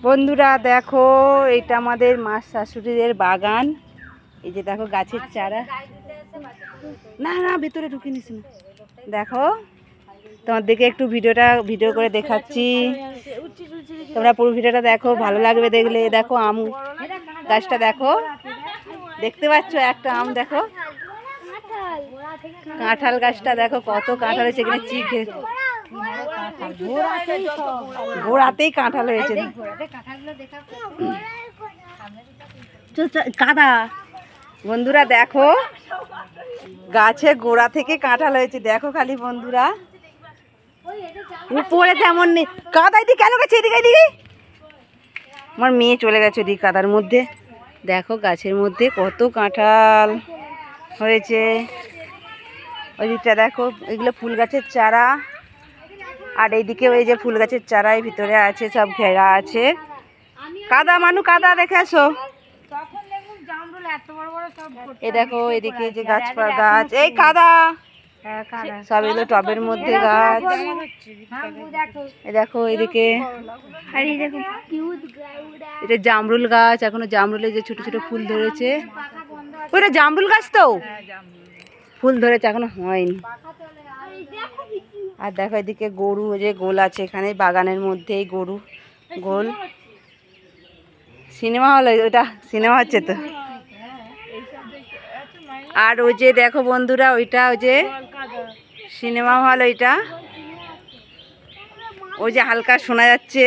বন্ধুরা দেখো, এটা আমাদের মা শাশুড়িদের বাগান। এই যে দেখো গাছের চারা। না না ভিতরে ঢুকে নিস না। দেখো তোমাদেরকে একটু ভিডিও করে দেখাচ্ছি, তোমরা পুরো ভিডিওটা দেখো, ভালো লাগবে দেখলে। দেখো আম গাছটা দেখো, দেখতে পাচ্ছ একটা আম দেখো। কাঁঠাল গাছটা দেখো কত কাঁঠাল হয়েছে, এখানে চিখে গোড়াতেই কাঁঠাল হয়েছে। কাদা বন্ধুরা দেখো, গাছে গোড়া থেকে কাঁঠাল হয়েছে দেখো খালি বন্ধুরা, উপরে তেমন নেই। কাদায় দি কেন গেছে এদিকে? এদিকে আমার মেয়ে চলে গেছে ওদিকে কাদার মধ্যে। দেখো গাছের মধ্যে কত কাঁঠাল হয়েছে। ওই দিকটা দেখো, এগুলো ফুল গাছের চারা। আর এইদিকে ওই যে ফুল গাছের চারাই ভিতরে আছে, সব ঘেরা আছে। কাদা মানু কাদা দেখে আসো। এই দেখো এদিকে যে গাছপালা গাছ, এই কাদা সব এগুলো টবের মধ্যে গাছ। এই দেখো এদিকে এটা জামরুল গাছ, এখনো জামরুলে যে ছোট ছোট ফুল ধরেছে। ওইটা জামরুল গাছ তো ফুল ধরেছে, এখনো হয়নি। আর দেখো এদিকে গরু, যে গোল আছে এখানে বাগানের মধ্যেই গরু গোল। সিনেমা হল, ওটা সিনেমা হচ্ছে তো। আর ওই যে দেখো বন্ধুরা, ওইটা ওই যে সিনেমা হল, ওইটা ওই যে হালকা শোনা যাচ্ছে।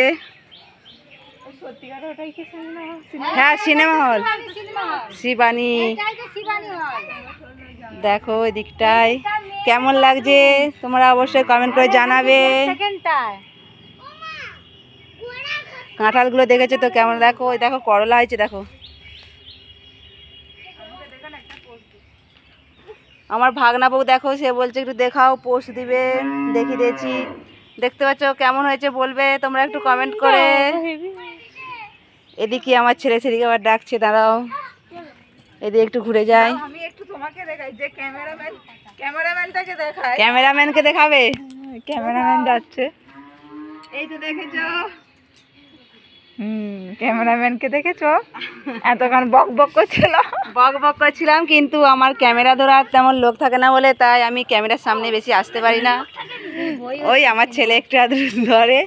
হ্যাঁ সিনেমা হল শিবানী। দেখো ওই দিকটায় কেমন লাগছে তোমরা অবশ্যই কমেন্ট করে জানাবে। কাঁঠালগুলো দেখেছো তো কেমন? দেখো ওই দেখো করলা হয়েছে দেখো। আমার ভাগনা বউ দেখো, সে বলছে একটু দেখাও, পোস্ট দিবে। দেখিয়ে দিয়েছি, দেখতে পাচ্ছ কেমন হয়েছে বলবে তোমরা একটু কমেন্ট করে। এদিকে আমার ছেলে সেদিকে আবার ডাকছে, দাঁড়াও এদিকে একটু ঘুরে যাই। আমি একটু তোমাকে দেখাই, যে ক্যামেরাম্যানটাকে দেখাই। ক্যামেরাম্যানকে দেখাবে? ক্যামেরাম্যান যাচ্ছে, এই তো দেখেছো। ক্যামেরাম্যানকে দেখেছো? এতক্ষণ বক বক করছিলাম, কিন্তু আমার ক্যামেরা ধরার তেমন লোক থাকে না বলে, তাই আমি ক্যামেরার সামনে বেশি আসতে পারি না। ওই আমার ছেলে একটু আদর ধরে,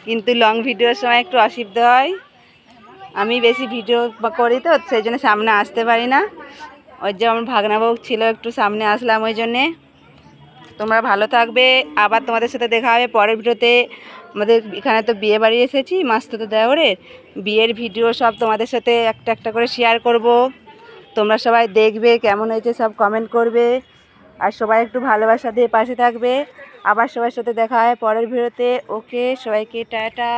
কিন্তু লং ভিডিওর সময় একটু অসুবিধা হয়। আমি বেশি ভিডিও করি তো, সেই জন্য সামনে আসতে পারি না। ওই যে আমার ভাগনা বউ ছিল, একটু সামনে আসলাম ওই জন্যে। তোমরা ভালো থাকবে, আবার তোমাদের সাথে দেখা হবে পরের ভিডিওতে। আমাদের এখানে তো বিয়ে বাড়ি এসেছি, মাস্তুতো দেওরের বিয়ের ভিডিও সব তোমাদের সাথে একটা একটা করে শেয়ার করব। তোমরা সবাই দেখবে, কেমন হয়েছে সব কমেন্ট করবে। আর সবাই একটু ভালোবাসা দিয়ে পাশে থাকবে। আবার সবার সাথে দেখা হয় পরের ভিডিওতে। ওকে, সবাইকে টাটা।